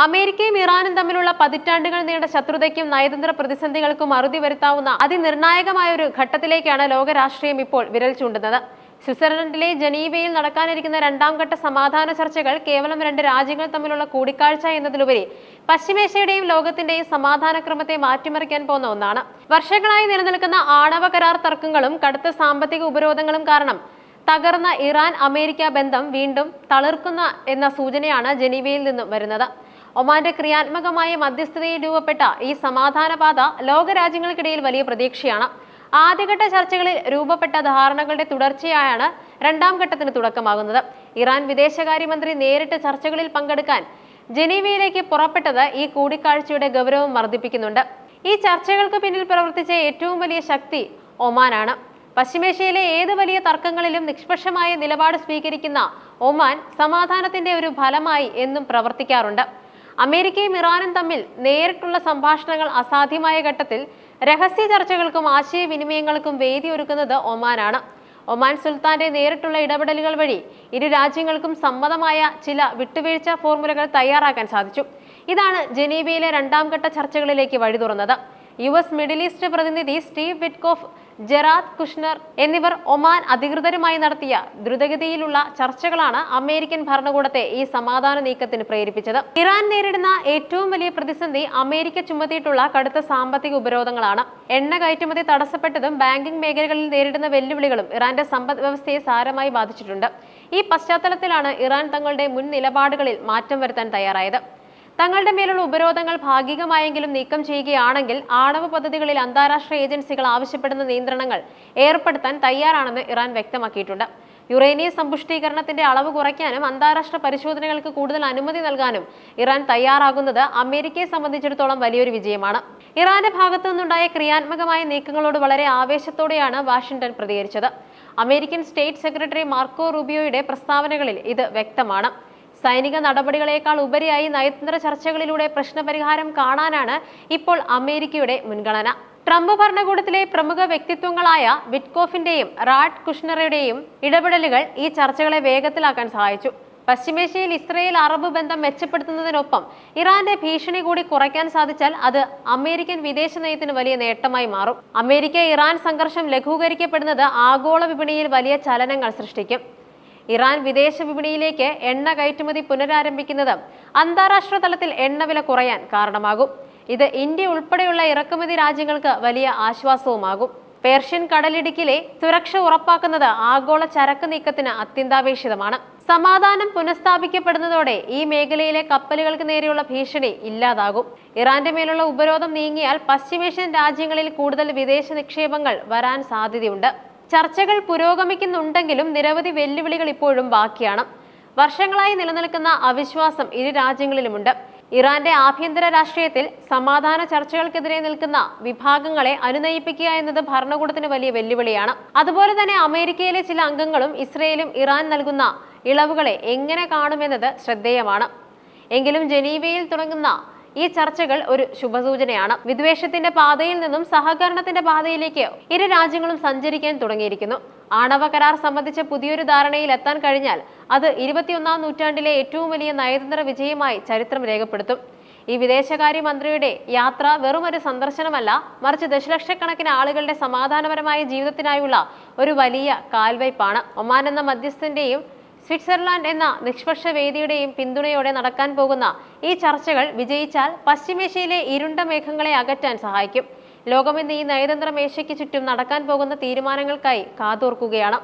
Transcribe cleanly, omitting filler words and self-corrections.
അമേരിക്കയും ഇറാനും തമ്മിലുള്ള പതിറ്റാണ്ടുകൾ നീണ്ട ശത്രുതയ്ക്കും നയതന്ത്ര പ്രതിസന്ധികൾക്കും അറുതി വരുത്താവുന്ന അതിനിർണായകമായ ഒരു ഘട്ടത്തിലേക്കാണ് ലോകരാഷ്ട്രീയം ഇപ്പോൾ വിരൽ ചൂണ്ടുന്നത്. സ്വിറ്റ്സർലൻഡിലെ ജനീവയിൽ നടക്കാനിരിക്കുന്ന രണ്ടാം ഘട്ട സമാധാന ചർച്ചകൾ കേവലം രണ്ട് രാജ്യങ്ങൾ തമ്മിലുള്ള കൂടിക്കാഴ്ച എന്നതിലുപരി പശ്ചിമേഷ്യയുടെയും ലോകത്തിന്റെയും സമാധാനക്രമത്തെ മാറ്റിമറിക്കാൻ പോകുന്ന ഒന്നാണ്. വർഷങ്ങളായി നിലനിൽക്കുന്ന ആണവ കരാർ തർക്കങ്ങളും കടുത്ത സാമ്പത്തിക ഉപരോധങ്ങളും കാരണം തകർന്ന ഇറാൻ അമേരിക്ക ബന്ധം വീണ്ടും തളിർക്കുന്ന എന്ന സൂചനയാണ് ജനീവയിൽ നിന്നും വരുന്നത്. ഒമാന്റെ ക്രിയാത്മകമായ മധ്യസ്ഥതയിൽ രൂപപ്പെട്ട ഈ സമാധാനപാത ലോകരാജ്യങ്ങൾക്കിടയിൽ വലിയ പ്രതീക്ഷയാണ്. ആദ്യഘട്ട ചർച്ചകളിൽ രൂപപ്പെട്ട ധാരണകളുടെ തുടർച്ചയായാണ് രണ്ടാം ഘട്ടത്തിന് തുടക്കമാകുന്നത്. ഇറാൻ വിദേശകാര്യമന്ത്രി നേരിട്ട് ചർച്ചകളിൽ പങ്കെടുക്കാൻ ജനീവയിലേക്ക് പുറപ്പെട്ടത് ഈ കൂടിക്കാഴ്ചയുടെ ഗൗരവം വർദ്ധിപ്പിക്കുന്നുണ്ട്. ഈ ചർച്ചകൾക്ക് പിന്നിൽ പ്രവർത്തിച്ച ഏറ്റവും വലിയ ശക്തി ഒമാനാണ്. പശ്ചിമേഷ്യയിലെ ഏത് വലിയ തർക്കങ്ങളിലും നിഷ്പക്ഷമായ നിലപാട് സ്വീകരിക്കുന്ന ഒമാൻ സമാധാനത്തിന്റെ ഒരു ഫലമായി എന്നും പ്രവർത്തിക്കാറുണ്ട്. അമേരിക്കയും ഇറാനും തമ്മിൽ നേരിട്ടുള്ള സംഭാഷണങ്ങൾ അസാധ്യമായ ഘട്ടത്തിൽ രഹസ്യ ചർച്ചകൾക്കും ആശയവിനിമയങ്ങൾക്കും വേദി ഒരുക്കുന്നത് ഒമാനാണ്. ഒമാൻ സുൽത്താന്റെ നേരിട്ടുള്ള ഇടപെടലുകൾ വഴി ഇരു രാജ്യങ്ങൾക്കും സമ്മതമായ ചില വിട്ടുവീഴ്ച ഫോർമുലകൾ തയ്യാറാക്കാൻ സാധിച്ചു. ഇതാണ് ജനീവയിലെ രണ്ടാം ഘട്ട ചർച്ചകളിലേക്ക് വഴി തുറന്നത്. US മിഡിൽ ഈസ്റ്റ് പ്രതിനിധി സ്റ്റീവ് വിറ്റ്കോഫ്, ജെറാദ് കുഷ്നർ എന്നിവർ ഒമാൻ അധികൃതരുമായി നടത്തിയ ദ്രുതഗതിയിലുള്ള ചർച്ചകളാണ് അമേരിക്കൻ ഭരണകൂടത്തെ ഈ സമാധാന നീക്കത്തിന് പ്രേരിപ്പിച്ചത്. ഇറാൻ നേരിടുന്ന ഏറ്റവും വലിയ പ്രതിസന്ധി അമേരിക്ക ചുമത്തിയിട്ടുള്ള കടുത്ത സാമ്പത്തിക ഉപരോധങ്ങളാണ്. എണ്ണ കയറ്റുമതി തടസ്സപ്പെട്ടതും ബാങ്കിംഗ് മേഖലകളിൽ നേരിടുന്ന വെല്ലുവിളികളും ഇറാന്റെ സമ്പദ് വ്യവസ്ഥയെ സാരമായി ബാധിച്ചിട്ടുണ്ട്. ഈ പശ്ചാത്തലത്തിലാണ് ഇറാൻ തങ്ങളുടെ മുൻ നിലപാടുകളിൽ മാറ്റം വരുത്താൻ തയ്യാറായത്. തങ്ങളുടെ മേലുള്ള ഉപരോധങ്ങൾ ഭാഗികമായെങ്കിലും നീക്കം ചെയ്യുകയാണെങ്കിൽ ആണവ പദ്ധതികളിൽ അന്താരാഷ്ട്ര ഏജൻസികൾ ആവശ്യപ്പെടുന്ന നിയന്ത്രണങ്ങൾ ഏർപ്പെടുത്താൻ തയ്യാറാണെന്ന് ഇറാൻ വ്യക്തമാക്കിയിട്ടുണ്ട്. യുറേനിയം സമ്പുഷ്ടീകരണത്തിന്റെ അളവ് കുറയ്ക്കാനും അന്താരാഷ്ട്ര പരിശോധനകൾക്ക് കൂടുതൽ അനുമതി നൽകാനും ഇറാൻ തയ്യാറാകുന്നത് അമേരിക്കയെ സംബന്ധിച്ചിടത്തോളം വലിയൊരു വിജയമാണ്. ഇറാന്റെ ഭാഗത്തു നിന്നുണ്ടായ ക്രിയാത്മകമായ നീക്കങ്ങളോട് വളരെ ആവേശത്തോടെയാണ് വാഷിംഗ്ടൺ പ്രതികരിച്ചത്. അമേരിക്കൻ സ്റ്റേറ്റ് സെക്രട്ടറി മാർക്കോ റൂബിയോയുടെ പ്രസ്താവനകളിൽ ഇത് വ്യക്തമാണ്. സൈനിക നടപടികളേക്കാൾ ഉപരിയായി നയതന്ത്ര ചർച്ചകളിലൂടെ പ്രശ്നപരിഹാരം കാണാനാണ് ഇപ്പോൾ അമേരിക്കയുടെ മുൻഗണന. ട്രംപ് ഭരണകൂടത്തിലെ പ്രമുഖ വ്യക്തിത്വങ്ങളായ വിറ്റ്കോഫിന്റെയും റാഡ് കുഷ്നറുടെയും ഇടപെടലുകൾ ഈ ചർച്ചകളെ വേഗത്തിലാക്കാൻ സഹായിച്ചു. പശ്ചിമേഷ്യയിൽ ഇസ്രയേൽ അറബ് ബന്ധം മെച്ചപ്പെടുത്തുന്നതിനൊപ്പം ഇറാന്റെ ഭീഷണി കൂടി കുറയ്ക്കാൻ സാധിച്ചാൽ അത് അമേരിക്കൻ വിദേശ നയത്തിന് വലിയ നേട്ടമായി മാറും. അമേരിക്ക ഇറാൻ സംഘർഷം ലഘൂകരിക്കപ്പെടുന്നത് ആഗോള വിപണിയിൽ വലിയ ചലനങ്ങൾ സൃഷ്ടിക്കും. ഇറാൻ വിദേശ വിപണിയിലേക്ക് എണ്ണ കയറ്റുമതി പുനരാരംഭിക്കുന്നത് അന്താരാഷ്ട്ര തലത്തിൽ എണ്ണവില കുറയാൻ കാരണമാകും. ഇത് ഇന്ത്യ ഉൾപ്പെടെയുള്ള ഇറക്കുമതി രാജ്യങ്ങൾക്ക് വലിയ ആശ്വാസവുമാകും. പേർഷ്യൻ കടലിടുക്കിലെ സുരക്ഷ ഉറപ്പാക്കുന്നത് ആഗോള ചരക്ക് നീക്കത്തിന് അത്യന്താപേക്ഷിതമാണ്. സമാധാനം പുനഃസ്ഥാപിക്കപ്പെടുന്നതോടെ ഈ മേഖലയിലെ കപ്പലുകൾക്ക് നേരെയുള്ള ഭീഷണി ഇല്ലാതാകും. ഇറാന്റെ മേലുള്ള ഉപരോധം നീങ്ങിയാൽ പശ്ചിമേഷ്യൻ രാജ്യങ്ങളിൽ കൂടുതൽ വിദേശ നിക്ഷേപങ്ങൾ വരാൻ സാധ്യതയുണ്ട്. ചർച്ചകൾ പുരോഗമിക്കുന്നുണ്ടെങ്കിലും നിരവധി വെല്ലുവിളികൾ ഇപ്പോഴും ബാക്കിയാണ്. വർഷങ്ങളായി നിലനിൽക്കുന്ന അവിശ്വാസം ഇരു രാജ്യങ്ങളിലുമുണ്ട്. ഇറാന്റെ ആഭ്യന്തര രാഷ്ട്രീയത്തിൽ സമാധാന ചർച്ചകൾക്കെതിരെ നിൽക്കുന്ന വിഭാഗങ്ങളെ അനുനയിപ്പിക്കുക എന്നത് ഭരണകൂടത്തിന് വലിയ വെല്ലുവിളിയാണ്. അതുപോലെ തന്നെ അമേരിക്കയിലെ ചില അംഗങ്ങളും ഇസ്രയേലും ഇറാൻ നൽകുന്ന ഇളവുകളെ എങ്ങനെ കാണുമെന്നത് ശ്രദ്ധേയമാണ്. എങ്കിലും ജനീവയിൽ തുടങ്ങുന്ന ഈ ചർച്ചകൾ ഒരു ശുഭസൂചനയാണ്. വിദ്വേഷത്തിന്റെ പാതയിൽ നിന്നും സഹകരണത്തിന്റെ പാതയിലേക്ക് ഇരു രാജ്യങ്ങളും സഞ്ചരിക്കാൻ തുടങ്ങിയിരിക്കുന്നു. ആണവ കരാർ സംബന്ധിച്ച പുതിയൊരു ധാരണയിൽ എത്താൻ കഴിഞ്ഞാൽ അത് 21ാം നൂറ്റാണ്ടിലെ ഏറ്റവും വലിയ നയതന്ത്ര വിജയമായി ചരിത്രം രേഖപ്പെടുത്തും. ഈ വിദേശകാര്യമന്ത്രിയുടെ യാത്ര വെറും ഒരു സന്ദർശനമല്ല, മറിച്ച് ദശലക്ഷക്കണക്കിന് ആളുകളുടെ സമാധാനപരമായ ജീവിതത്തിനായുള്ള ഒരു വലിയ കാൽവയ്പാണ്. ഒമാൻ എന്ന മധ്യസ്ഥന്റെയും സ്വിറ്റ്സർലാൻഡ് എന്ന നിഷ്പക്ഷ വേദിയുടെയും പിന്തുണയോടെ നടക്കാൻ പോകുന്ന ഈ ചർച്ചകൾ വിജയിച്ചാൽ പശ്ചിമേഷ്യയിലെ ഇരുണ്ട മേഘങ്ങളെ അകറ്റാൻ സഹായിക്കും. ലോകമെന്ന് ഈ നയതന്ത്ര മേശയ്ക്ക് ചുറ്റും നടക്കാൻ പോകുന്ന തീരുമാനങ്ങൾക്കായി കാതോർക്കുകയാണ്.